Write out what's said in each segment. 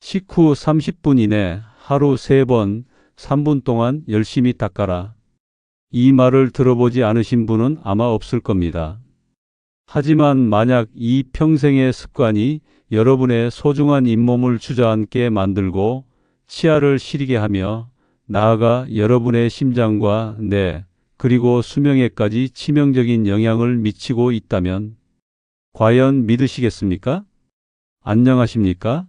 식후 30분 이내 하루 3번 3분 동안 열심히 닦아라. 이 말을 들어보지 않으신 분은 아마 없을 겁니다. 하지만 만약 이 평생의 습관이 여러분의 소중한 잇몸을 주저앉게 만들고 치아를 시리게 하며 나아가 여러분의 심장과 뇌 그리고 수명에까지 치명적인 영향을 미치고 있다면 과연 믿으시겠습니까? 안녕하십니까?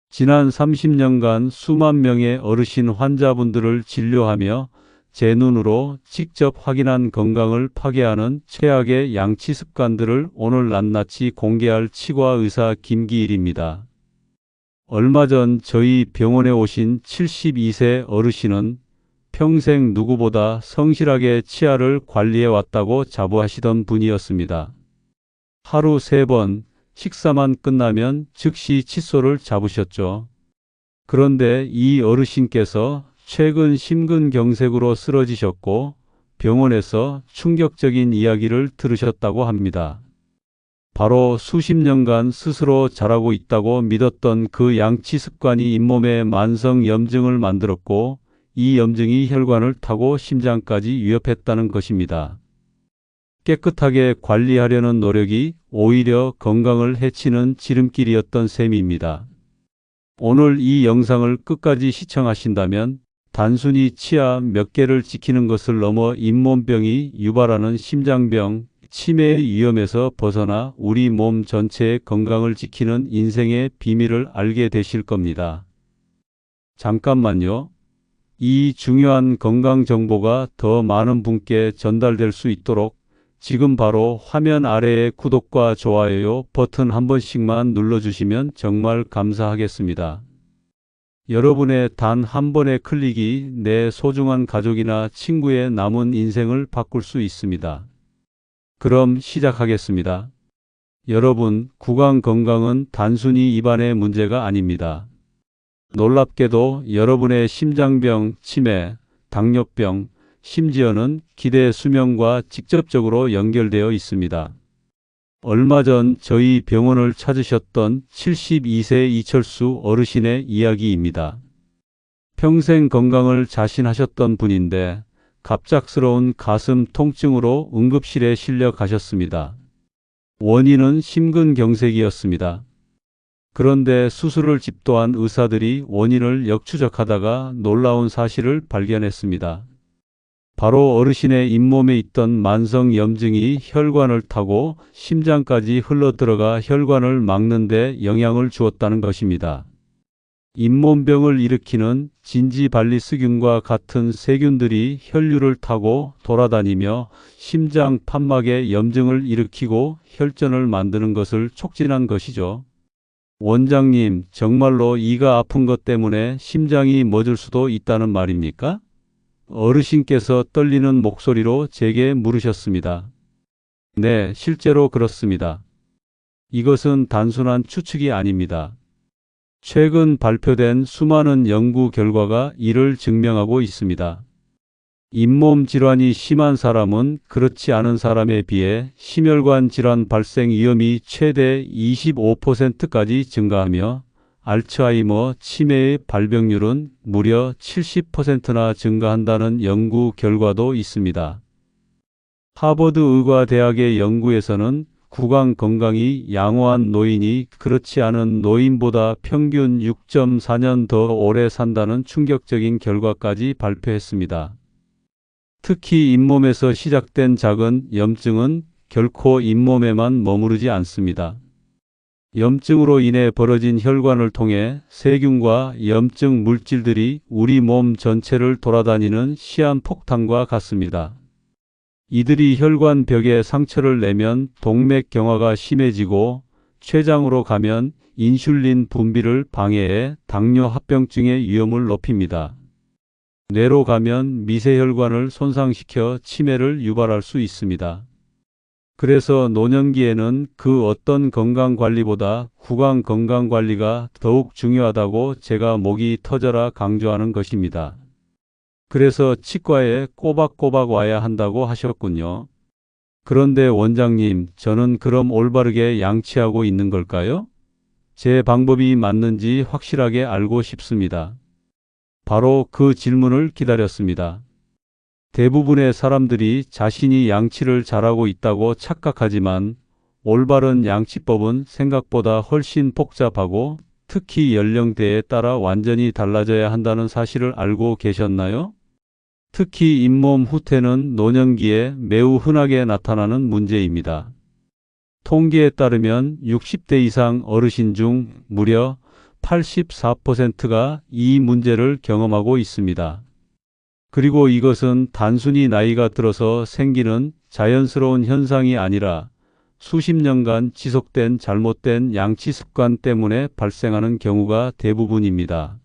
지난 30년간 수만 명의 어르신 환자분들을 진료하며 제 눈으로 직접 확인한 건강을 파괴하는 최악의 양치 습관들을 오늘 낱낱이 공개할 치과 의사 김기일입니다. 얼마 전 저희 병원에 오신 72세 어르신은 평생 누구보다 성실하게 치아를 관리해 왔다고 자부하시던 분이었습니다. 하루 3번 식사만 끝나면 즉시 칫솔을 잡으셨죠. 그런데 이 어르신께서 최근 심근경색으로 쓰러지셨고 병원에서 충격적인 이야기를 들으셨다고 합니다. 바로 수십 년간 스스로 잘하고 있다고 믿었던 그 양치 습관이 잇몸에 만성 염증을 만들었고 이 염증이 혈관을 타고 심장까지 위협했다는 것입니다. 깨끗하게 관리하려는 노력이 오히려 건강을 해치는 지름길이었던 셈입니다. 오늘 이 영상을 끝까지 시청하신다면 단순히 치아 몇 개를 지키는 것을 넘어 잇몸병이 유발하는 심장병, 치매의 위험에서 벗어나 우리 몸 전체의 건강을 지키는 인생의 비밀을 알게 되실 겁니다. 잠깐만요. 이 중요한 건강 정보가 더 많은 분께 전달될 수 있도록 지금 바로 화면 아래의 구독과 좋아요 버튼 한 번씩만 눌러주시면 정말 감사하겠습니다. 여러분의 단 한 번의 클릭이 내 소중한 가족이나 친구의 남은 인생을 바꿀 수 있습니다. 그럼 시작하겠습니다. 여러분, 구강 건강은 단순히 입안의 문제가 아닙니다. 놀랍게도 여러분의 심장병, 치매, 당뇨병, 심지어는 기대 수명과 직접적으로 연결되어 있습니다. 얼마 전 저희 병원을 찾으셨던 72세 이철수 어르신의 이야기입니다. 평생 건강을 자신하셨던 분인데 갑작스러운 가슴 통증으로 응급실에 실려 가셨습니다. 원인은 심근경색이었습니다. 그런데 수술을 집도한 의사들이 원인을 역추적하다가 놀라운 사실을 발견했습니다. 바로 어르신의 잇몸에 있던 만성 염증이 혈관을 타고 심장까지 흘러들어가 혈관을 막는 데 영향을 주었다는 것입니다. 잇몸병을 일으키는 진지발리스균과 같은 세균들이 혈류를 타고 돌아다니며 심장 판막에 염증을 일으키고 혈전을 만드는 것을 촉진한 것이죠. 원장님, 정말로 이가 아픈 것 때문에 심장이 멎을 수도 있다는 말입니까? 어르신께서 떨리는 목소리로 제게 물으셨습니다. 네, 실제로 그렇습니다. 이것은 단순한 추측이 아닙니다. 최근 발표된 수많은 연구 결과가 이를 증명하고 있습니다. 잇몸 질환이 심한 사람은 그렇지 않은 사람에 비해 심혈관 질환 발생 위험이 최대 25%까지 증가하며 알츠하이머, 치매의 발병률은 무려 70%나 증가한다는 연구 결과도 있습니다. 하버드 의과대학의 연구에서는 구강 건강이 양호한 노인이 그렇지 않은 노인보다 평균 6.4년 더 오래 산다는 충격적인 결과까지 발표했습니다. 특히 잇몸에서 시작된 작은 염증은 결코 잇몸에만 머무르지 않습니다. 염증으로 인해 벌어진 혈관을 통해 세균과 염증 물질들이 우리 몸 전체를 돌아다니는 시한폭탄과 같습니다. 이들이 혈관 벽에 상처를 내면 동맥경화가 심해지고 췌장으로 가면 인슐린 분비를 방해해 당뇨 합병증의 위험을 높입니다. 뇌로 가면 미세혈관을 손상시켜 치매를 유발할 수 있습니다. 그래서 노년기에는 그 어떤 건강관리보다 구강 건강관리가 더욱 중요하다고 제가 목이 터져라 강조하는 것입니다. 그래서 치과에 꼬박꼬박 와야 한다고 하셨군요. 그런데 원장님, 저는 그럼 올바르게 양치하고 있는 걸까요? 제 방법이 맞는지 확실하게 알고 싶습니다. 바로 그 질문을 기다렸습니다. 대부분의 사람들이 자신이 양치를 잘하고 있다고 착각하지만 올바른 양치법은 생각보다 훨씬 복잡하고 특히 연령대에 따라 완전히 달라져야 한다는 사실을 알고 계셨나요? 특히 잇몸 후퇴는 노년기에 매우 흔하게 나타나는 문제입니다. 통계에 따르면 60대 이상 어르신 중 무려 84%가 이 문제를 경험하고 있습니다. 그리고 이것은 단순히 나이가 들어서 생기는 자연스러운 현상이 아니라 수십 년간 지속된 잘못된 양치 습관 때문에 발생하는 경우가 대부분입니다.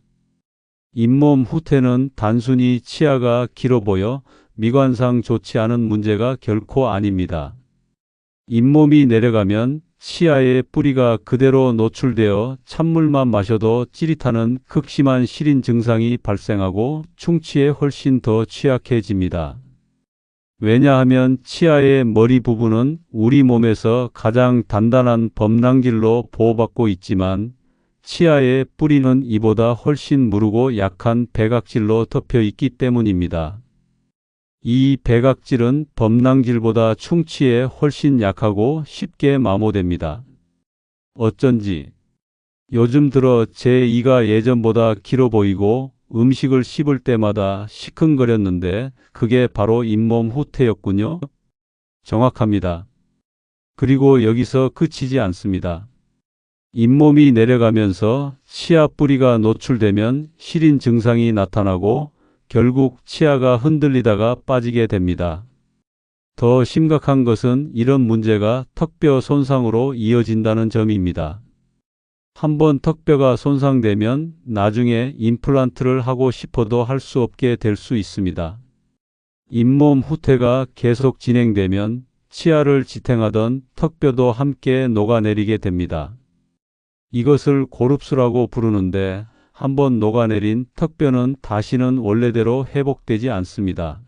잇몸 후퇴는 단순히 치아가 길어 보여 미관상 좋지 않은 문제가 결코 아닙니다. 잇몸이 내려가면 치아의 뿌리가 그대로 노출되어 찬물만 마셔도 찌릿하는 극심한 시린 증상이 발생하고 충치에 훨씬 더 취약해집니다. 왜냐하면 치아의 머리 부분은 우리 몸에서 가장 단단한 범랑질로 보호받고 있지만 치아의 뿌리는 이보다 훨씬 무르고 약한 백악질로 덮여 있기 때문입니다. 이 백악질은 범랑질보다 충치에 훨씬 약하고 쉽게 마모됩니다. 어쩐지 요즘 들어 제 이가 예전보다 길어 보이고 음식을 씹을 때마다 시큰거렸는데 그게 바로 잇몸 후퇴였군요. 정확합니다. 그리고 여기서 그치지 않습니다. 잇몸이 내려가면서 치아 뿌리가 노출되면 시린 증상이 나타나고 결국 치아가 흔들리다가 빠지게 됩니다. 더 심각한 것은 이런 문제가 턱뼈 손상으로 이어진다는 점입니다. 한번 턱뼈가 손상되면 나중에 임플란트를 하고 싶어도 할 수 없게 될 수 있습니다. 잇몸 후퇴가 계속 진행되면 치아를 지탱하던 턱뼈도 함께 녹아내리게 됩니다. 이것을 고릅수라고 부르는데 한번 녹아내린 턱뼈는 다시는 원래대로 회복되지 않습니다.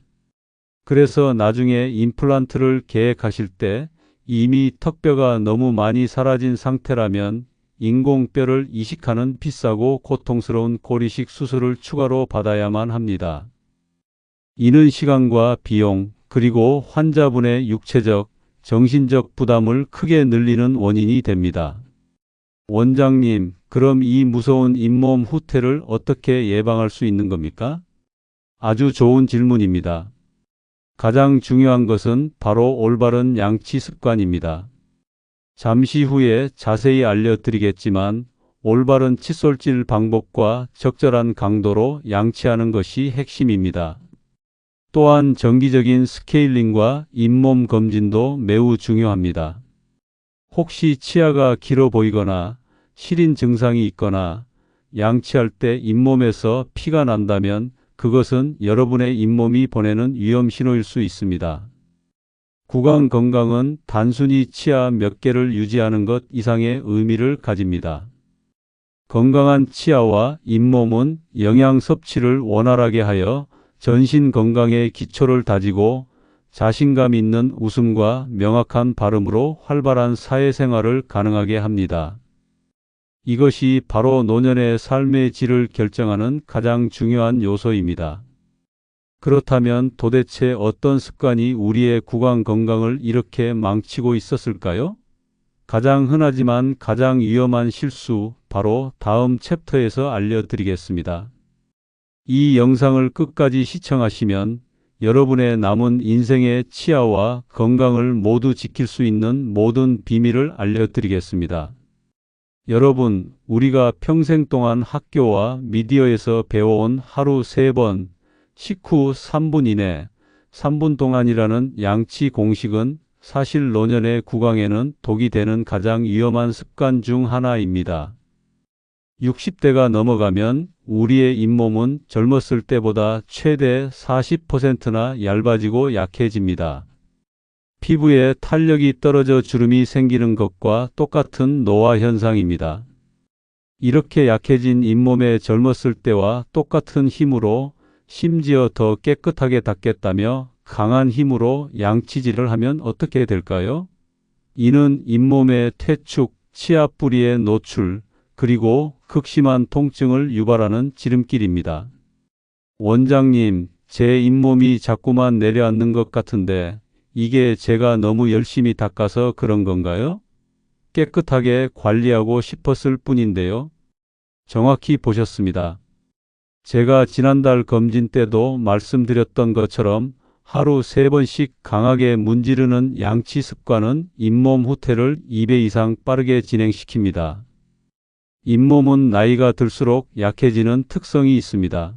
그래서 나중에 임플란트를 계획하실 때 이미 턱뼈가 너무 많이 사라진 상태라면 인공뼈를 이식하는 비싸고 고통스러운 고리식 수술을 추가로 받아야만 합니다. 이는 시간과 비용, 그리고 환자분의 육체적, 정신적 부담을 크게 늘리는 원인이 됩니다. 원장님, 그럼 이 무서운 잇몸 후퇴를 어떻게 예방할 수 있는 겁니까? 아주 좋은 질문입니다. 가장 중요한 것은 바로 올바른 양치 습관입니다. 잠시 후에 자세히 알려드리겠지만 올바른 칫솔질 방법과 적절한 강도로 양치하는 것이 핵심입니다. 또한 정기적인 스케일링과 잇몸 검진도 매우 중요합니다. 혹시 치아가 길어 보이거나 시린 증상이 있거나 양치할 때 잇몸에서 피가 난다면 그것은 여러분의 잇몸이 보내는 위험 신호일 수 있습니다. 구강 건강은 단순히 치아 몇 개를 유지하는 것 이상의 의미를 가집니다. 건강한 치아와 잇몸은 영양 섭취를 원활하게 하여 전신 건강의 기초를 다지고 자신감 있는 웃음과 명확한 발음으로 활발한 사회생활을 가능하게 합니다. 이것이 바로 노년의 삶의 질을 결정하는 가장 중요한 요소입니다. 그렇다면 도대체 어떤 습관이 우리의 구강 건강을 이렇게 망치고 있었을까요? 가장 흔하지만 가장 위험한 실수, 바로 다음 챕터에서 알려드리겠습니다. 이 영상을 끝까지 시청하시면 여러분의 남은 인생의 치아와 건강을 모두 지킬 수 있는 모든 비밀을 알려드리겠습니다. 여러분, 우리가 평생 동안 학교와 미디어에서 배워온 하루 3번, 식후 3분 이내, 3분 동안이라는 양치 공식은 사실 노년의 구강에는 독이 되는 가장 위험한 습관 중 하나입니다. 60대가 넘어가면 우리의 잇몸은 젊었을 때보다 최대 40%나 얇아지고 약해집니다. 피부에 탄력이 떨어져 주름이 생기는 것과 똑같은 노화 현상입니다. 이렇게 약해진 잇몸에 젊었을 때와 똑같은 힘으로 심지어 더 깨끗하게 닦겠다며 강한 힘으로 양치질을 하면 어떻게 될까요? 이는 잇몸의 퇴축, 치아 뿌리의 노출, 그리고 극심한 통증을 유발하는 지름길입니다. 원장님, 제 잇몸이 자꾸만 내려앉는 것 같은데 이게 제가 너무 열심히 닦아서 그런 건가요? 깨끗하게 관리하고 싶었을 뿐인데요. 정확히 보셨습니다. 제가 지난달 검진 때도 말씀드렸던 것처럼 하루 3번씩 강하게 문지르는 양치 습관은 잇몸 후퇴를 2배 이상 빠르게 진행시킵니다. 잇몸은 나이가 들수록 약해지는 특성이 있습니다.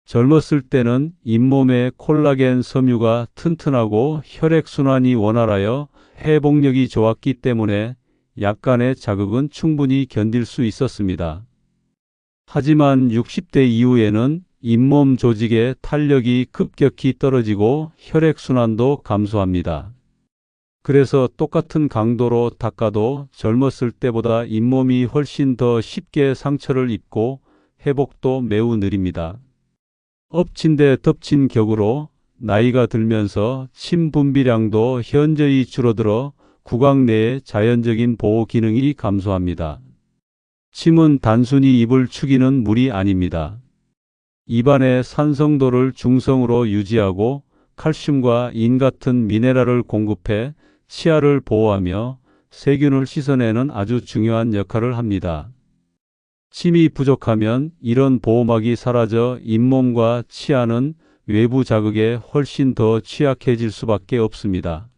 젊었을 때는 잇몸의 콜라겐 섬유가 튼튼하고 혈액순환이 원활하여 회복력이 좋았기 때문에 약간의 자극은 충분히 견딜 수 있었습니다. 하지만 60대 이후에는 잇몸 조직의 탄력이 급격히 떨어지고 혈액순환도 감소합니다. 그래서 똑같은 강도로 닦아도 젊었을 때보다 잇몸이 훨씬 더 쉽게 상처를 입고 회복도 매우 느립니다. 엎친 데 덮친 격으로 나이가 들면서 침 분비량도 현저히 줄어들어 구강 내의 자연적인 보호 기능이 감소합니다. 침은 단순히 입을 축이는 물이 아닙니다. 입안의 산성도를 중성으로 유지하고 칼슘과 인 같은 미네랄을 공급해 치아를 보호하며 세균을 씻어내는 아주 중요한 역할을 합니다. 침이 부족하면 이런 보호막이 사라져 잇몸과 치아는 외부 자극에 훨씬 더 취약해질 수밖에 없습니다.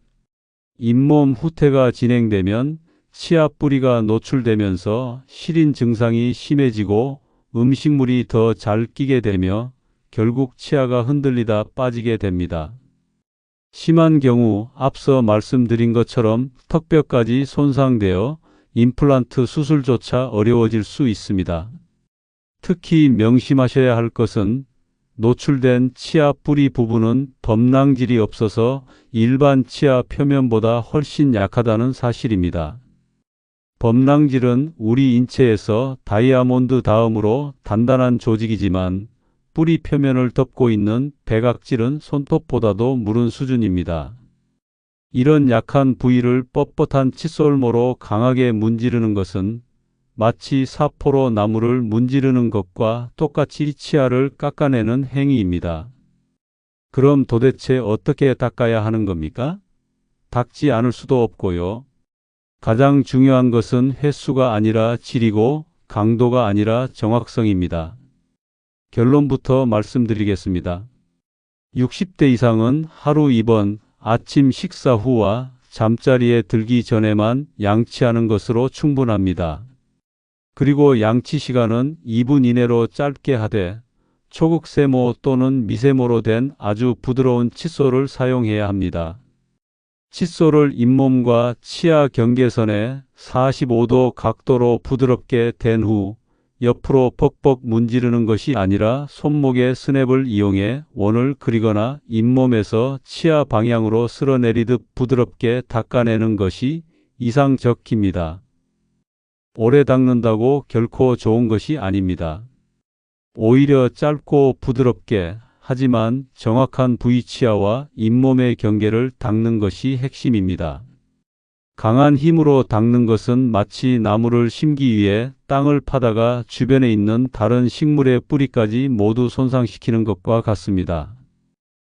잇몸 후퇴가 진행되면 치아 뿌리가 노출되면서 시린 증상이 심해지고 음식물이 더 잘 끼게 되며 결국 치아가 흔들리다 빠지게 됩니다. 심한 경우 앞서 말씀드린 것처럼 턱뼈까지 손상되어 임플란트 수술조차 어려워질 수 있습니다. 특히 명심하셔야 할 것은 노출된 치아 뿌리 부분은 범랑질이 없어서 일반 치아 표면보다 훨씬 약하다는 사실입니다. 범랑질은 우리 인체에서 다이아몬드 다음으로 단단한 조직이지만 뿌리 표면을 덮고 있는 백악질은 손톱보다도 무른 수준입니다. 이런 약한 부위를 뻣뻣한 칫솔모로 강하게 문지르는 것은 마치 사포로 나무를 문지르는 것과 똑같이 치아를 깎아내는 행위입니다. 그럼 도대체 어떻게 닦아야 하는 겁니까? 닦지 않을 수도 없고요. 가장 중요한 것은 횟수가 아니라 질이고 강도가 아니라 정확성입니다. 결론부터 말씀드리겠습니다. 60대 이상은 하루 2번 아침 식사 후와 잠자리에 들기 전에만 양치하는 것으로 충분합니다. 그리고 양치 시간은 2분 이내로 짧게 하되 초극세모 또는 미세모로 된 아주 부드러운 칫솔을 사용해야 합니다. 칫솔을 잇몸과 치아 경계선에 45도 각도로 부드럽게 댄 후 옆으로 벅벅 문지르는 것이 아니라 손목의 스냅을 이용해 원을 그리거나 잇몸에서 치아 방향으로 쓸어내리듯 부드럽게 닦아내는 것이 이상적입니다. 오래 닦는다고 결코 좋은 것이 아닙니다. 오히려 짧고 부드럽게 하지만 정확한 부위 치아와 잇몸의 경계를 닦는 것이 핵심입니다. 강한 힘으로 닦는 것은 마치 나무를 심기 위해 땅을 파다가 주변에 있는 다른 식물의 뿌리까지 모두 손상시키는 것과 같습니다.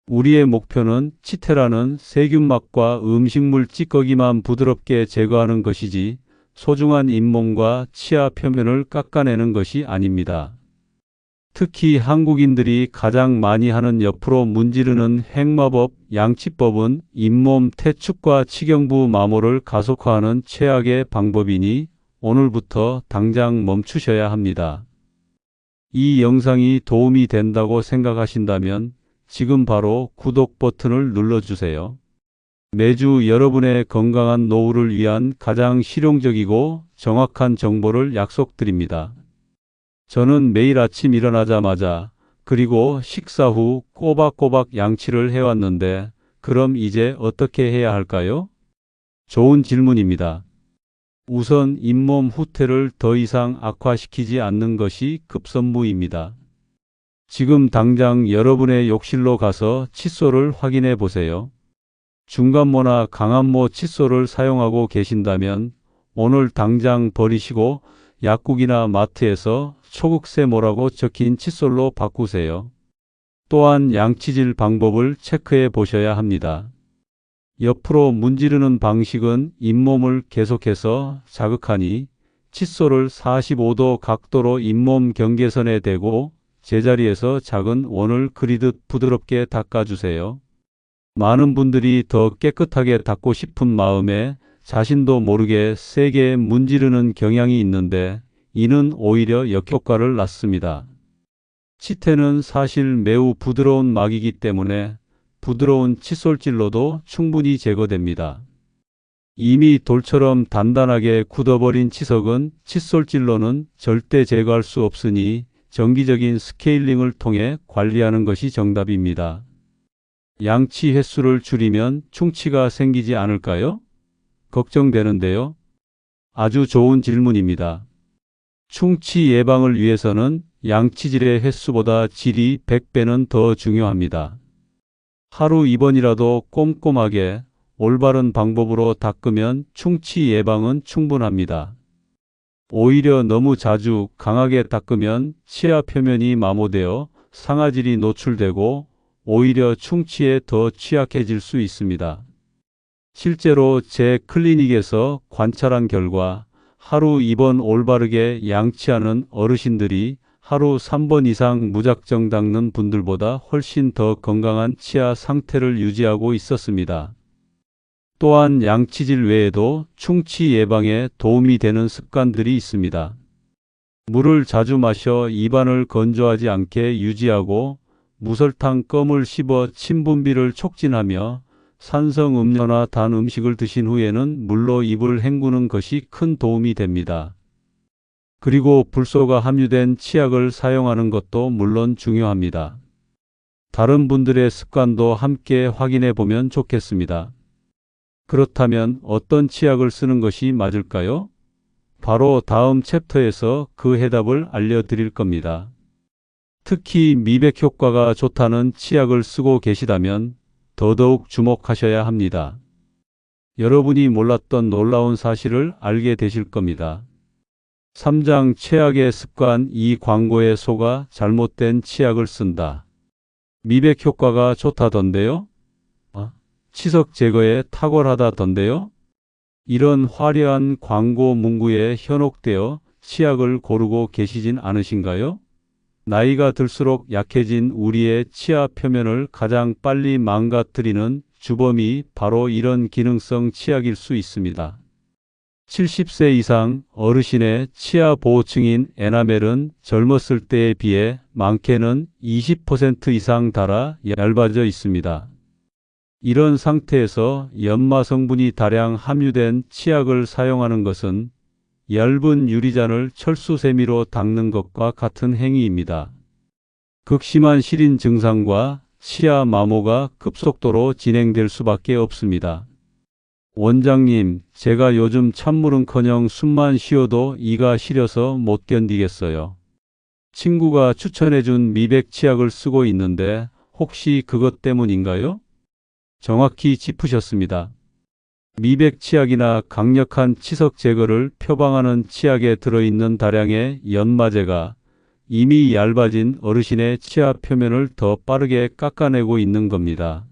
우리의 목표는 치태라는 세균막과 음식물 찌꺼기만 부드럽게 제거하는 것이지 소중한 잇몸과 치아 표면을 깎아내는 것이 아닙니다. 특히 한국인들이 가장 많이 하는 옆으로 문지르는 핵마법 양치법은 잇몸 태축과 치경부 마모를 가속화하는 최악의 방법이니 오늘부터 당장 멈추셔야 합니다. 이 영상이 도움이 된다고 생각하신다면 지금 바로 구독 버튼을 눌러주세요. 매주 여러분의 건강한 노후를 위한 가장 실용적이고 정확한 정보를 약속드립니다. 저는 매일 아침 일어나자마자 그리고 식사 후 꼬박꼬박 양치를 해왔는데 그럼 이제 어떻게 해야 할까요? 좋은 질문입니다. 우선 잇몸 후퇴를 더 이상 악화시키지 않는 것이 급선무입니다. 지금 당장 여러분의 욕실로 가서 칫솔을 확인해 보세요. 중간모나 강한모 칫솔을 사용하고 계신다면 오늘 당장 버리시고 약국이나 마트에서 초극세모라고 적힌 칫솔로 바꾸세요. 또한 양치질 방법을 체크해 보셔야 합니다. 옆으로 문지르는 방식은 잇몸을 계속해서 자극하니 칫솔을 45도 각도로 잇몸 경계선에 대고 제자리에서 작은 원을 그리듯 부드럽게 닦아주세요. 많은 분들이 더 깨끗하게 닦고 싶은 마음에 자신도 모르게 세게 문지르는 경향이 있는데 이는 오히려 역효과를 낳습니다. 치태는 사실 매우 부드러운 막이기 때문에 부드러운 칫솔질로도 충분히 제거됩니다. 이미 돌처럼 단단하게 굳어버린 치석은 칫솔질로는 절대 제거할 수 없으니 정기적인 스케일링을 통해 관리하는 것이 정답입니다. 양치 횟수를 줄이면 충치가 생기지 않을까요? 걱정되는데요. 아주 좋은 질문입니다. 충치 예방을 위해서는 양치질의 횟수보다 질이 100배는 더 중요합니다. 하루 2번이라도 꼼꼼하게 올바른 방법으로 닦으면 충치 예방은 충분합니다. 오히려 너무 자주 강하게 닦으면 치아 표면이 마모되어 상아질이 노출되고 오히려 충치에 더 취약해질 수 있습니다. 실제로 제 클리닉에서 관찰한 결과 하루 2번 올바르게 양치하는 어르신들이 하루 3번 이상 무작정 닦는 분들보다 훨씬 더 건강한 치아 상태를 유지하고 있었습니다. 또한 양치질 외에도 충치 예방에 도움이 되는 습관들이 있습니다. 물을 자주 마셔 입안을 건조하지 않게 유지하고 무설탕 껌을 씹어 침 분비를 촉진하며 산성 음료나 단 음식을 드신 후에는 물로 입을 헹구는 것이 큰 도움이 됩니다. 그리고 불소가 함유된 치약을 사용하는 것도 물론 중요합니다. 다른 분들의 습관도 함께 확인해 보면 좋겠습니다. 그렇다면 어떤 치약을 쓰는 것이 맞을까요? 바로 다음 챕터에서 그 해답을 알려드릴 겁니다. 특히 미백 효과가 좋다는 치약을 쓰고 계시다면 더더욱 주목하셔야 합니다. 여러분이 몰랐던 놀라운 사실을 알게 되실 겁니다. 3장 최악의 습관. 이 광고에 속아 잘못된 치약을 쓴다. 미백 효과가 좋다던데요? 치석 제거에 탁월하다던데요? 이런 화려한 광고 문구에 현혹되어 치약을 고르고 계시진 않으신가요? 나이가 들수록 약해진 우리의 치아 표면을 가장 빨리 망가뜨리는 주범이 바로 이런 기능성 치약일 수 있습니다. 70세 이상 어르신의 치아 보호층인 에나멜은 젊었을 때에 비해 많게는 20% 이상 닳아 얇아져 있습니다. 이런 상태에서 연마 성분이 다량 함유된 치약을 사용하는 것은 얇은 유리잔을 철수세미로 닦는 것과 같은 행위입니다. 극심한 시린 증상과 치아 마모가 급속도로 진행될 수밖에 없습니다. 원장님, 제가 요즘 찬물은커녕 숨만 쉬어도 이가 시려서 못 견디겠어요. 친구가 추천해준 미백 치약을 쓰고 있는데 혹시 그것 때문인가요? 정확히 짚으셨습니다. 미백 치약이나 강력한 치석 제거를 표방하는 치약에 들어있는 다량의 연마제가 이미 얇아진 어르신의 치아 표면을 더 빠르게 깎아내고 있는 겁니다.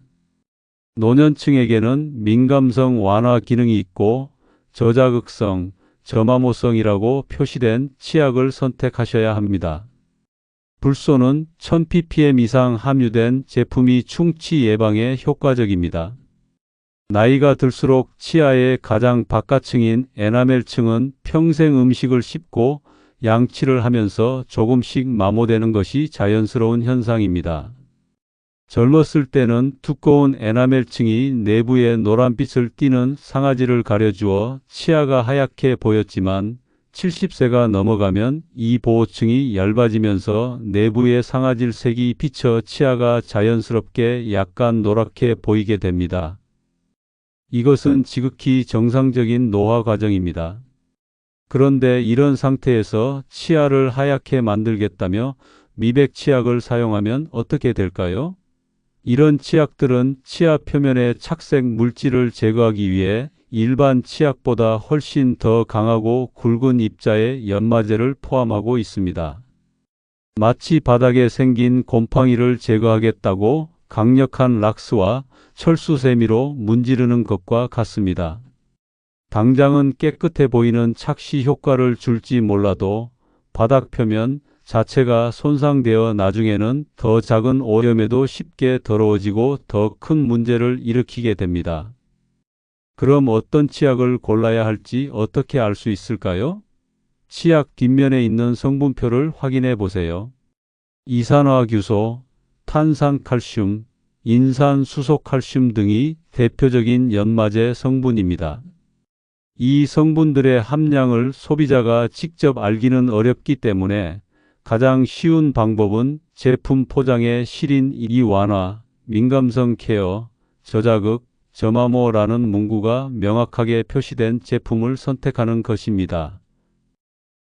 노년층에게는 민감성 완화 기능이 있고 저자극성, 저마모성이라고 표시된 치약을 선택하셔야 합니다. 불소는 1000ppm 이상 함유된 제품이 충치 예방에 효과적입니다. 나이가 들수록 치아의 가장 바깥층인 에나멜층은 평생 음식을 씹고 양치를 하면서 조금씩 마모되는 것이 자연스러운 현상입니다. 젊었을 때는 두꺼운 에나멜층이 내부에 노란빛을 띠는 상아지를 가려주어 치아가 하얗게 보였지만 70세가 넘어가면 이 보호층이 얇아지면서 내부의 상아질 색이 비쳐 치아가 자연스럽게 약간 노랗게 보이게 됩니다. 이것은 지극히 정상적인 노화 과정입니다. 그런데 이런 상태에서 치아를 하얗게 만들겠다며 미백 치약을 사용하면 어떻게 될까요? 이런 치약들은 치아 표면의 착색 물질을 제거하기 위해 일반 치약보다 훨씬 더 강하고 굵은 입자의 연마제를 포함하고 있습니다. 마치 바닥에 생긴 곰팡이를 제거하겠다고 강력한 락스와 철수세미로 문지르는 것과 같습니다. 당장은 깨끗해 보이는 착시 효과를 줄지 몰라도 바닥 표면 자체가 손상되어 나중에는 더 작은 오염에도 쉽게 더러워지고 더 큰 문제를 일으키게 됩니다. 그럼 어떤 치약을 골라야 할지 어떻게 알 수 있을까요? 치약 뒷면에 있는 성분표를 확인해 보세요. 이산화규소, 탄산칼슘, 인산수소칼슘 등이 대표적인 연마제 성분입니다. 이 성분들의 함량을 소비자가 직접 알기는 어렵기 때문에 가장 쉬운 방법은 제품 포장에 시린 이 완화, 민감성 케어, 저자극, 저마모라는 문구가 명확하게 표시된 제품을 선택하는 것입니다.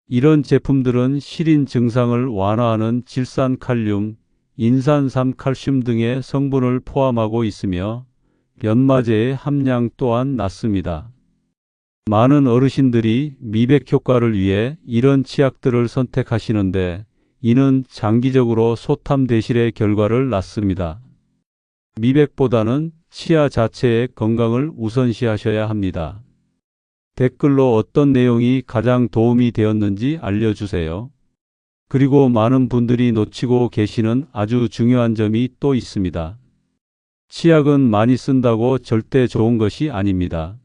이런 제품들은 시린 증상을 완화하는 질산칼륨, 인산삼칼슘 등의 성분을 포함하고 있으며 연마제의 함량 또한 낮습니다. 많은 어르신들이 미백 효과를 위해 이런 치약들을 선택하시는데 이는 장기적으로 소탐대실의 결과를 낳습니다. 미백보다는 치아 자체의 건강을 우선시하셔야 합니다. 댓글로 어떤 내용이 가장 도움이 되었는지 알려주세요. 그리고 많은 분들이 놓치고 계시는 아주 중요한 점이 또 있습니다. 치약은 많이 쓴다고 절대 좋은 것이 아닙니다.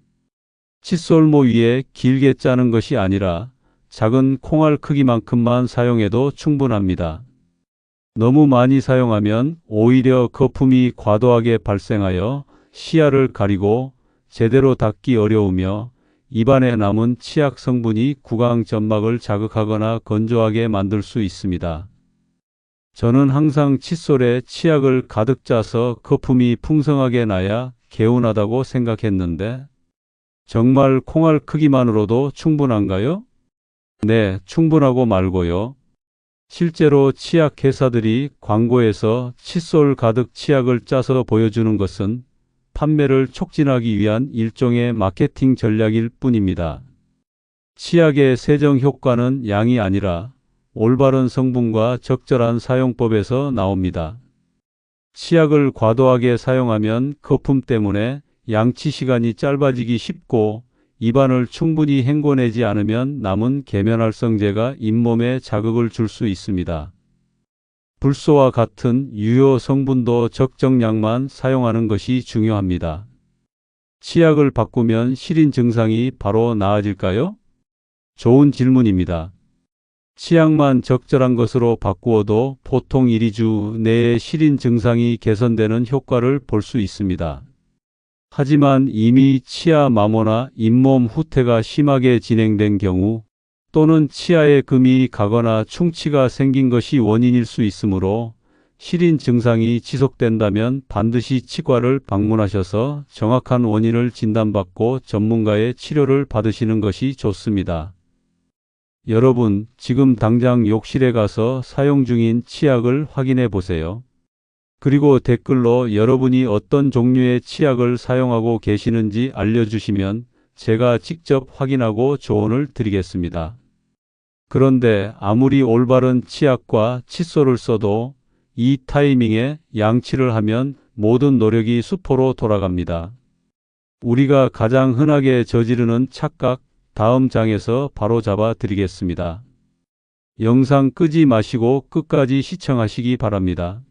칫솔모 위에 길게 짜는 것이 아니라 작은 콩알 크기만큼만 사용해도 충분합니다. 너무 많이 사용하면 오히려 거품이 과도하게 발생하여 시야를 가리고 제대로 닦기 어려우며 입안에 남은 치약 성분이 구강 점막을 자극하거나 건조하게 만들 수 있습니다. 저는 항상 칫솔에 치약을 가득 짜서 거품이 풍성하게 나야 개운하다고 생각했는데 정말 콩알 크기만으로도 충분한가요? 네, 충분하고 말고요. 실제로 치약 회사들이 광고에서 칫솔 가득 치약을 짜서 보여주는 것은 판매를 촉진하기 위한 일종의 마케팅 전략일 뿐입니다. 치약의 세정 효과는 양이 아니라 올바른 성분과 적절한 사용법에서 나옵니다. 치약을 과도하게 사용하면 거품 때문에 양치 시간이 짧아지기 쉽고 입안을 충분히 헹궈내지 않으면 남은 계면활성제가 잇몸에 자극을 줄 수 있습니다. 불소와 같은 유효 성분도 적정량만 사용하는 것이 중요합니다. 치약을 바꾸면 시린 증상이 바로 나아질까요? 좋은 질문입니다. 치약만 적절한 것으로 바꾸어도 보통 1, 2주 내에 시린 증상이 개선되는 효과를 볼 수 있습니다. 하지만 이미 치아 마모나 잇몸 후퇴가 심하게 진행된 경우 또는 치아에 금이 가거나 충치가 생긴 것이 원인일 수 있으므로 시린 증상이 지속된다면 반드시 치과를 방문하셔서 정확한 원인을 진단받고 전문가의 치료를 받으시는 것이 좋습니다. 여러분, 지금 당장 욕실에 가서 사용 중인 치약을 확인해 보세요. 그리고 댓글로 여러분이 어떤 종류의 치약을 사용하고 계시는지 알려주시면 제가 직접 확인하고 조언을 드리겠습니다. 그런데 아무리 올바른 치약과 칫솔을 써도 이 타이밍에 양치를 하면 모든 노력이 수포로 돌아갑니다. 우리가 가장 흔하게 저지르는 착각, 다음 장에서 바로 잡아 드리겠습니다. 영상 끄지 마시고 끝까지 시청하시기 바랍니다.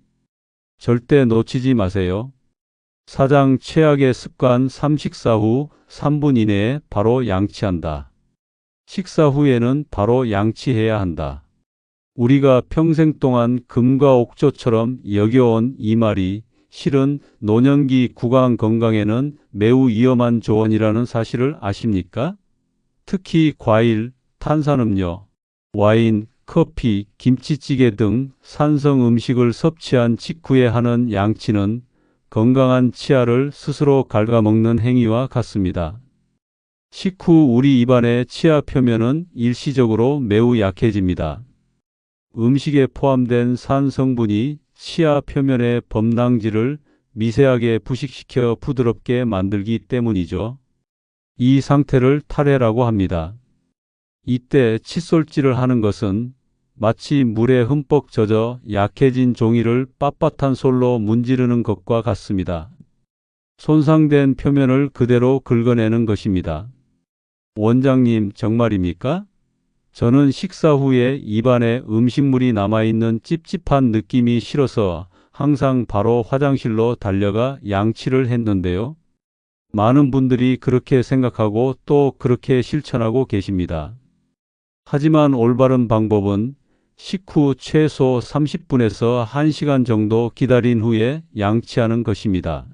절대 놓치지 마세요. 4장 최악의 습관 3 식사 후 3분 이내에 바로 양치한다. 식사 후에는 바로 양치해야 한다. 우리가 평생 동안 금과 옥조처럼 여겨온 이 말이 실은 노년기 구강 건강에는 매우 위험한 조언이라는 사실을 아십니까? 특히 과일, 탄산음료, 와인, 커피, 김치찌개 등 산성 음식을 섭취한 직후에 하는 양치는 건강한 치아를 스스로 갉아먹는 행위와 같습니다. 식후 우리 입안의 치아 표면은 일시적으로 매우 약해집니다. 음식에 포함된 산 성분이 치아 표면의 범랑질을 미세하게 부식시켜 부드럽게 만들기 때문이죠. 이 상태를 탈해라고 합니다. 이때 칫솔질을 하는 것은 마치 물에 흠뻑 젖어 약해진 종이를 빳빳한 솔로 문지르는 것과 같습니다. 손상된 표면을 그대로 긁어내는 것입니다. 원장님, 정말입니까? 저는 식사 후에 입안에 음식물이 남아있는 찝찝한 느낌이 싫어서 항상 바로 화장실로 달려가 양치를 했는데요. 많은 분들이 그렇게 생각하고 또 그렇게 실천하고 계십니다. 하지만 올바른 방법은 식후 최소 30분에서 1시간 정도 기다린 후에 양치하는 것입니다.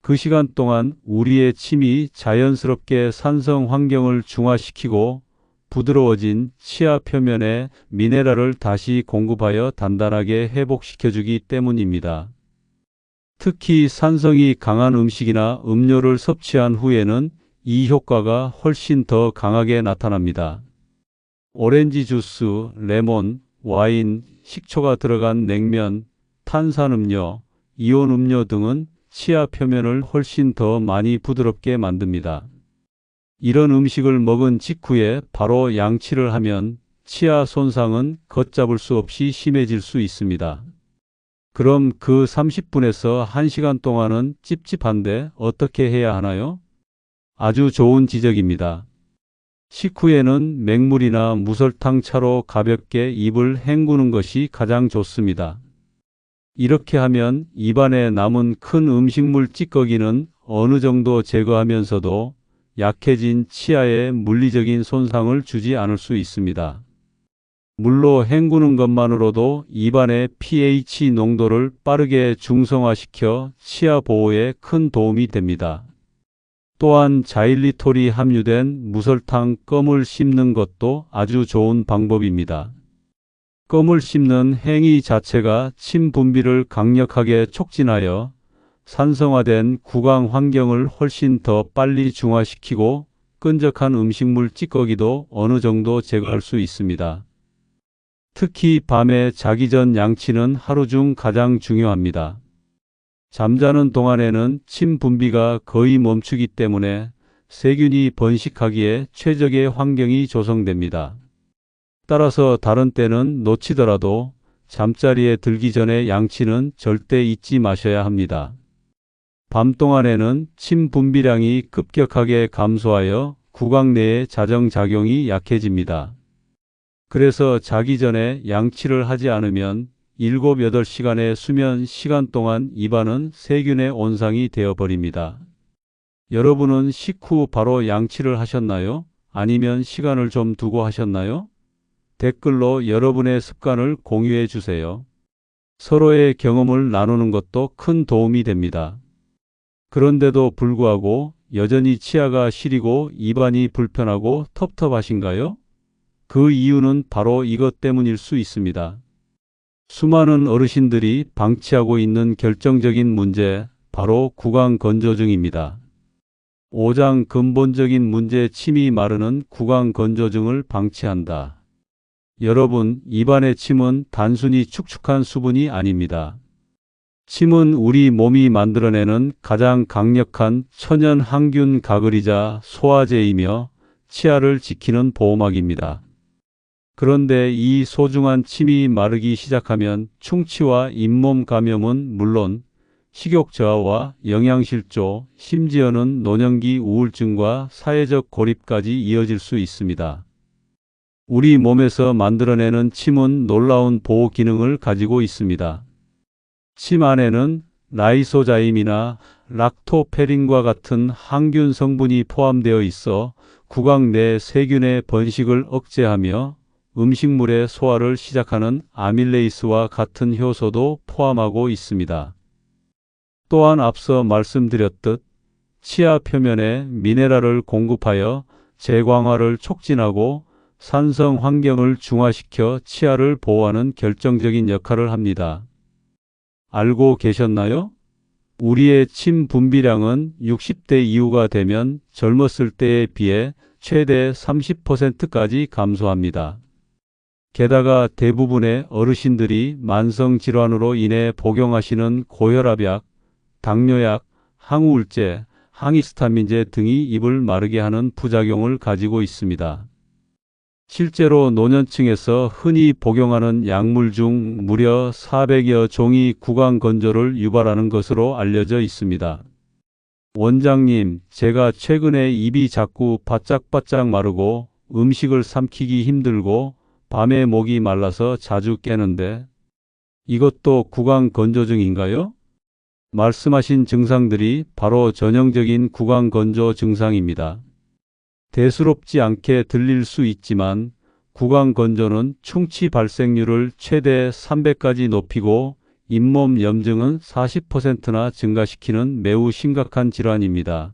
그 시간 동안 우리의 침이 자연스럽게 산성 환경을 중화시키고 부드러워진 치아 표면에 미네랄을 다시 공급하여 단단하게 회복시켜주기 때문입니다. 특히 산성이 강한 음식이나 음료를 섭취한 후에는 이 효과가 훨씬 더 강하게 나타납니다. 오렌지 주스, 레몬, 와인, 식초가 들어간 냉면, 탄산음료, 이온 음료 등은 치아 표면을 훨씬 더 많이 부드럽게 만듭니다. 이런 음식을 먹은 직후에 바로 양치를 하면 치아 손상은 걷잡을 수 없이 심해질 수 있습니다. 그럼 그 30분에서 1시간 동안은 찝찝한데 어떻게 해야 하나요? 아주 좋은 지적입니다. 식후에는 맹물이나 무설탕 차로 가볍게 입을 헹구는 것이 가장 좋습니다. 이렇게 하면 입안에 남은 큰 음식물 찌꺼기는 어느 정도 제거하면서도 약해진 치아에 물리적인 손상을 주지 않을 수 있습니다. 물로 헹구는 것만으로도 입안의 pH 농도를 빠르게 중성화시켜 치아 보호에 큰 도움이 됩니다. 또한 자일리톨이 함유된 무설탕 껌을 씹는 것도 아주 좋은 방법입니다. 껌을 씹는 행위 자체가 침 분비를 강력하게 촉진하여 산성화된 구강 환경을 훨씬 더 빨리 중화시키고 끈적한 음식물 찌꺼기도 어느 정도 제거할 수 있습니다. 특히 밤에 자기 전 양치는 하루 중 가장 중요합니다. 잠자는 동안에는 침 분비가 거의 멈추기 때문에 세균이 번식하기에 최적의 환경이 조성됩니다. 따라서 다른 때는 놓치더라도 잠자리에 들기 전에 양치는 절대 잊지 마셔야 합니다. 밤 동안에는 침 분비량이 급격하게 감소하여 구강 내의 자정작용이 약해집니다. 그래서 자기 전에 양치를 하지 않으면 7, 8시간의 수면 시간 동안 입안은 세균의 온상이 되어버립니다. 여러분은 식후 바로 양치를 하셨나요? 아니면 시간을 좀 두고 하셨나요? 댓글로 여러분의 습관을 공유해 주세요. 서로의 경험을 나누는 것도 큰 도움이 됩니다. 그런데도 불구하고 여전히 치아가 시리고 입안이 불편하고 텁텁하신가요? 그 이유는 바로 이것 때문일 수 있습니다. 수많은 어르신들이 방치하고 있는 결정적인 문제, 바로 구강 건조증입니다. 5장 근본적인 문제 침이 마르는 구강 건조증을 방치한다. 여러분, 입안의 침은 단순히 축축한 수분이 아닙니다. 침은 우리 몸이 만들어내는 가장 강력한 천연 항균 가글이자 소화제이며 치아를 지키는 보호막입니다. 그런데 이 소중한 침이 마르기 시작하면 충치와 잇몸 감염은 물론 식욕 저하와 영양실조, 심지어는 노년기 우울증과 사회적 고립까지 이어질 수 있습니다. 우리 몸에서 만들어내는 침은 놀라운 보호 기능을 가지고 있습니다. 침 안에는 라이소자임이나 락토페린과 같은 항균 성분이 포함되어 있어 구강 내 세균의 번식을 억제하며 음식물의 소화를 시작하는 아밀레이스와 같은 효소도 포함하고 있습니다. 또한 앞서 말씀드렸듯 치아 표면에 미네랄을 공급하여 재광화를 촉진하고 산성 환경을 중화시켜 치아를 보호하는 결정적인 역할을 합니다. 알고 계셨나요? 우리의 침 분비량은 60대 이후가 되면 젊었을 때에 비해 최대 30%까지 감소합니다. 게다가 대부분의 어르신들이 만성질환으로 인해 복용하시는 고혈압약, 당뇨약, 항우울제, 항히스타민제 등이 입을 마르게 하는 부작용을 가지고 있습니다. 실제로 노년층에서 흔히 복용하는 약물 중 무려 400여 종이 구강 건조를 유발하는 것으로 알려져 있습니다. 원장님, 제가 최근에 입이 자꾸 바짝바짝 마르고 음식을 삼키기 힘들고 밤에 목이 말라서 자주 깨는데 이것도 구강 건조증인가요? 말씀하신 증상들이 바로 전형적인 구강 건조 증상입니다. 대수롭지 않게 들릴 수 있지만 구강 건조는 충치 발생률을 최대 300까지 높이고 잇몸 염증은 40%나 증가시키는 매우 심각한 질환입니다.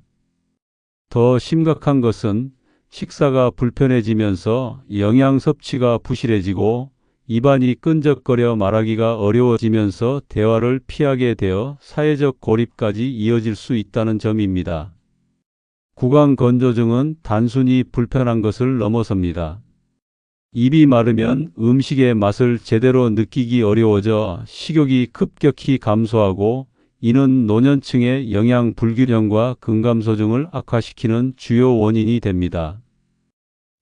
더 심각한 것은 식사가 불편해지면서 영양 섭취가 부실해지고 입안이 끈적거려 말하기가 어려워지면서 대화를 피하게 되어 사회적 고립까지 이어질 수 있다는 점입니다. 구강 건조증은 단순히 불편한 것을 넘어섭니다. 입이 마르면 음식의 맛을 제대로 느끼기 어려워져 식욕이 급격히 감소하고 이는 노년층의 영양 불균형과 근감소증을 악화시키는 주요 원인이 됩니다.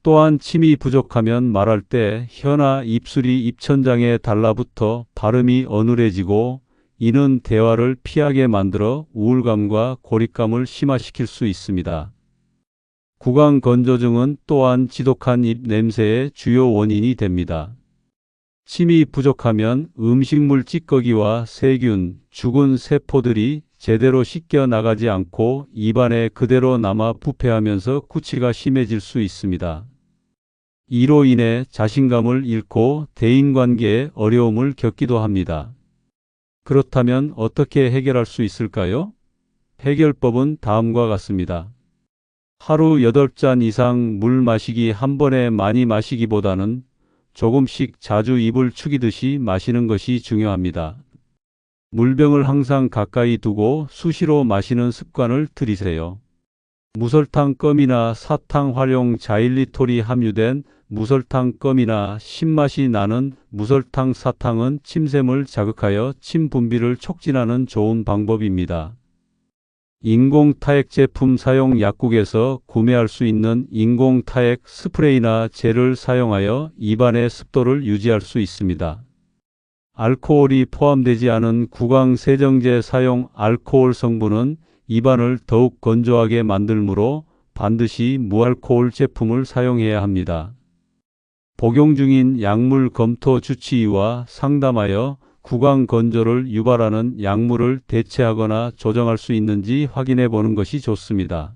또한 침이 부족하면 말할 때 혀나 입술이 입천장에 달라붙어 발음이 어눌해지고 이는 대화를 피하게 만들어 우울감과 고립감을 심화시킬 수 있습니다. 구강 건조증은 또한 지독한 입 냄새의 주요 원인이 됩니다. 침이 부족하면 음식물 찌꺼기와 세균, 죽은 세포들이 제대로 씻겨 나가지 않고 입안에 그대로 남아 부패하면서 구취가 심해질 수 있습니다. 이로 인해 자신감을 잃고 대인관계에 어려움을 겪기도 합니다. 그렇다면 어떻게 해결할 수 있을까요? 해결법은 다음과 같습니다. 하루 8잔 이상 물 마시기, 한 번에 많이 마시기보다는 조금씩 자주 입을 축이듯이 마시는 것이 중요합니다. 물병을 항상 가까이 두고 수시로 마시는 습관을 들이세요. 무설탕 껌이나 사탕 활용 자일리톨이 함유된 무설탕 껌이나 신맛이 나는 무설탕 사탕은 침샘을 자극하여 침 분비를 촉진하는 좋은 방법입니다. 인공 타액 제품 사용, 약국에서 구매할 수 있는 인공 타액 스프레이나 젤을 사용하여 입안의 습도를 유지할 수 있습니다. 알코올이 포함되지 않은 구강 세정제 사용. 알코올 성분은 입안을 더욱 건조하게 만들므로 반드시 무알코올 제품을 사용해야 합니다. 복용 중인 약물 검토 주치의와 상담하여 구강 건조를 유발하는 약물을 대체하거나 조정할 수 있는지 확인해 보는 것이 좋습니다.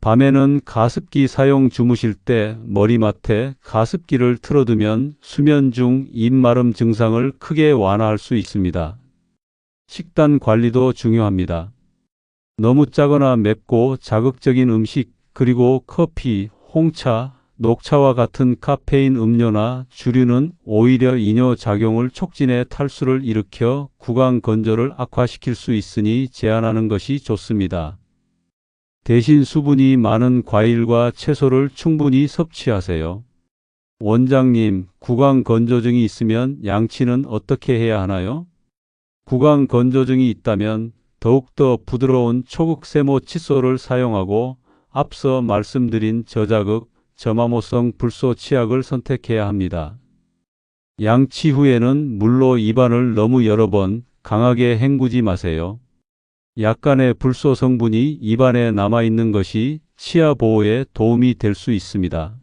밤에는 가습기 사용. 주무실 때 머리맡에 가습기를 틀어두면 수면 중 입마름 증상을 크게 완화할 수 있습니다. 식단 관리도 중요합니다. 너무 짜거나 맵고 자극적인 음식, 그리고 커피, 홍차, 녹차와 같은 카페인 음료나 주류는 오히려 이뇨작용을 촉진해 탈수를 일으켜 구강 건조를 악화시킬 수 있으니 제한하는 것이 좋습니다. 대신 수분이 많은 과일과 채소를 충분히 섭취하세요. 원장님, 구강 건조증이 있으면 양치는 어떻게 해야 하나요? 구강 건조증이 있다면 더욱더 부드러운 초극 세모 칫솔을 사용하고 앞서 말씀드린 저자극, 저마모성 불소 치약을 선택해야 합니다. 양치 후에는 물로 입안을 너무 여러 번 강하게 헹구지 마세요. 약간의 불소 성분이 입안에 남아있는 것이 치아 보호에 도움이 될 수 있습니다.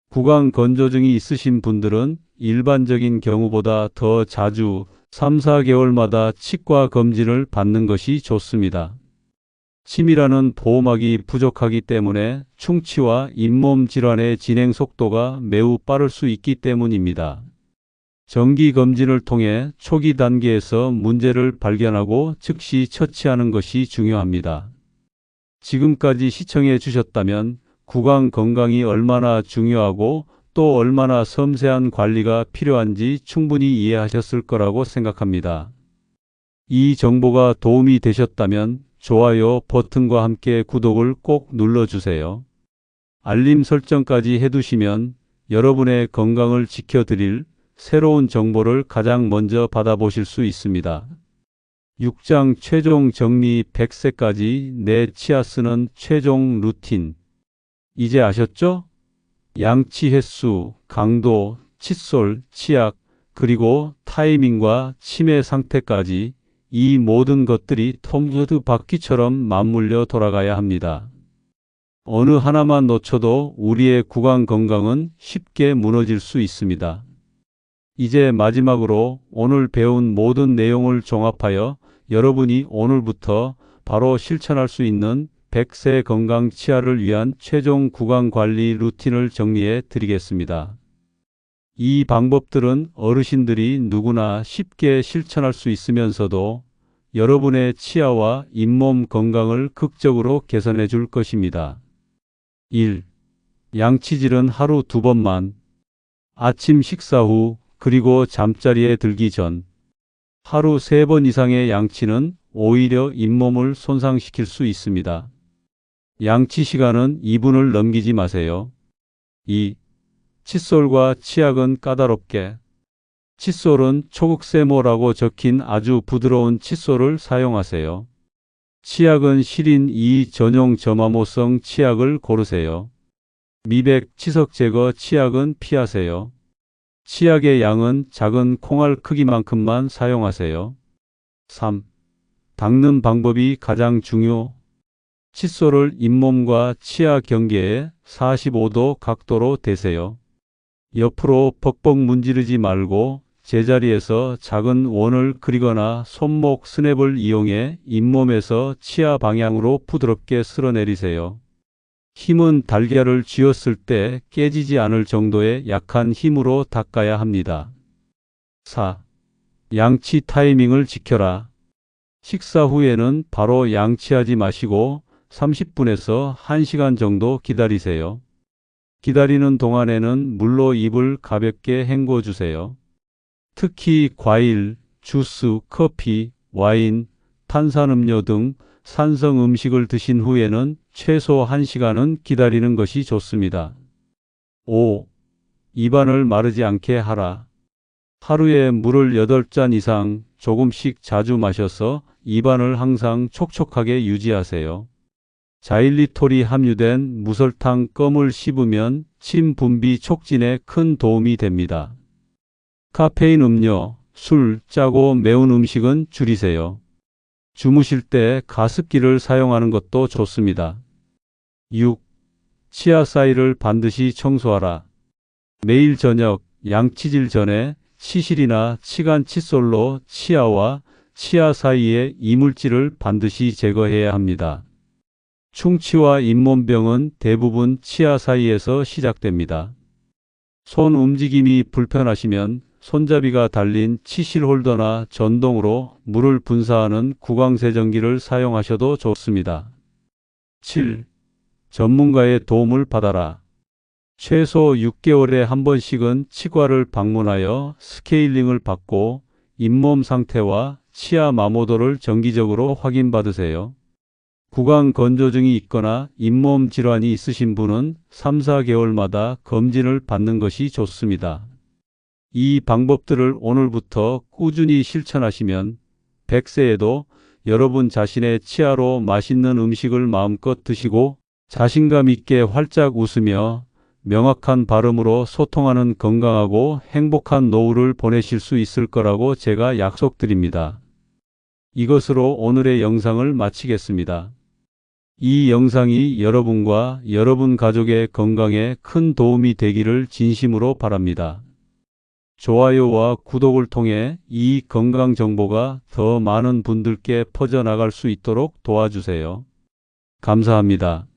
구강 건조증이 있으신 분들은 일반적인 경우보다 더 자주 3, 4개월마다 치과 검진을 받는 것이 좋습니다. 침이라는 보호막이 부족하기 때문에 충치와 잇몸 질환의 진행 속도가 매우 빠를 수 있기 때문입니다. 정기 검진을 통해 초기 단계에서 문제를 발견하고 즉시 처치하는 것이 중요합니다. 지금까지 시청해 주셨다면 구강 건강이 얼마나 중요하고 또 얼마나 섬세한 관리가 필요한지 충분히 이해하셨을 거라고 생각합니다. 이 정보가 도움이 되셨다면 좋아요 버튼과 함께 구독을 꼭 눌러주세요. 알림 설정까지 해두시면 여러분의 건강을 지켜드릴 새로운 정보를 가장 먼저 받아보실 수 있습니다. 6장 최종 정리 100세까지 내 치아 쓰는 최종 루틴. 이제 아셨죠? 양치 횟수, 강도, 칫솔, 치약, 그리고 타이밍과 치매 상태까지 이 모든 것들이 톰후드 바퀴처럼 맞물려 돌아가야 합니다. 어느 하나만 놓쳐도 우리의 구강 건강은 쉽게 무너질 수 있습니다. 이제 마지막으로 오늘 배운 모든 내용을 종합하여 여러분이 오늘부터 바로 실천할 수 있는 100세 건강 치아를 위한 최종 구강 관리 루틴을 정리해 드리겠습니다. 이 방법들은 어르신들이 누구나 쉽게 실천할 수 있으면서도 여러분의 치아와 잇몸 건강을 극적으로 개선해 줄 것입니다. 1. 양치질은 하루 2번만. 아침 식사 후 그리고 잠자리에 들기 전. 하루 3번 이상의 양치는 오히려 잇몸을 손상시킬 수 있습니다. 양치 시간은 2분을 넘기지 마세요. 2. 칫솔과 치약은 까다롭게. 칫솔은 초극세모라고 적힌 아주 부드러운 칫솔을 사용하세요. 치약은 실인 2 전용 저마모성 치약을 고르세요. 미백 치석 제거 치약은 피하세요. 치약의 양은 작은 콩알 크기만큼만 사용하세요. 3. 닦는 방법이 가장 중요. 칫솔을 잇몸과 치아 경계에 45도 각도로 대세요. 옆으로 벅벅 문지르지 말고 제자리에서 작은 원을 그리거나 손목 스냅을 이용해 잇몸에서 치아 방향으로 부드럽게 쓸어내리세요. 힘은 달걀을 쥐었을 때 깨지지 않을 정도의 약한 힘으로 닦아야 합니다. 4. 양치 타이밍을 지켜라. 식사 후에는 바로 양치하지 마시고 30분에서 1시간 정도 기다리세요. 기다리는 동안에는 물로 입을 가볍게 헹궈 주세요. 특히 과일, 주스, 커피, 와인, 탄산음료 등 산성 음식을 드신 후에는 최소 1시간은 기다리는 것이 좋습니다. 5. 입안을 마르지 않게 하라. 하루에 물을 8잔 이상 조금씩 자주 마셔서 입안을 항상 촉촉하게 유지하세요. 자일리톨이 함유된 무설탕 껌을 씹으면 침 분비 촉진에 큰 도움이 됩니다. 카페인 음료, 술, 짜고 매운 음식은 줄이세요. 주무실 때 가습기를 사용하는 것도 좋습니다. 6. 치아 사이를 반드시 청소하라. 매일 저녁 양치질 전에 치실이나 치간 칫솔로 치아와 치아 사이의 이물질을 반드시 제거해야 합니다. 충치와 잇몸병은 대부분 치아 사이에서 시작됩니다. 손 움직임이 불편하시면 손잡이가 달린 치실 홀더나 전동으로 물을 분사하는 구강세정기를 사용하셔도 좋습니다. 7. 전문가의 도움을 받아라. 최소 6개월에 한 번씩은 치과를 방문하여 스케일링을 받고 잇몸 상태와 치아 마모도를 정기적으로 확인받으세요. 구강 건조증이 있거나 잇몸 질환이 있으신 분은 3, 4개월마다 검진을 받는 것이 좋습니다. 이 방법들을 오늘부터 꾸준히 실천하시면 100세에도 여러분 자신의 치아로 맛있는 음식을 마음껏 드시고 자신감 있게 활짝 웃으며 명확한 발음으로 소통하는 건강하고 행복한 노후를 보내실 수 있을 거라고 제가 약속드립니다. 이것으로 오늘의 영상을 마치겠습니다. 이 영상이 여러분과 여러분 가족의 건강에 큰 도움이 되기를 진심으로 바랍니다. 좋아요와 구독을 통해 이 건강 정보가 더 많은 분들께 퍼져나갈 수 있도록 도와주세요. 감사합니다.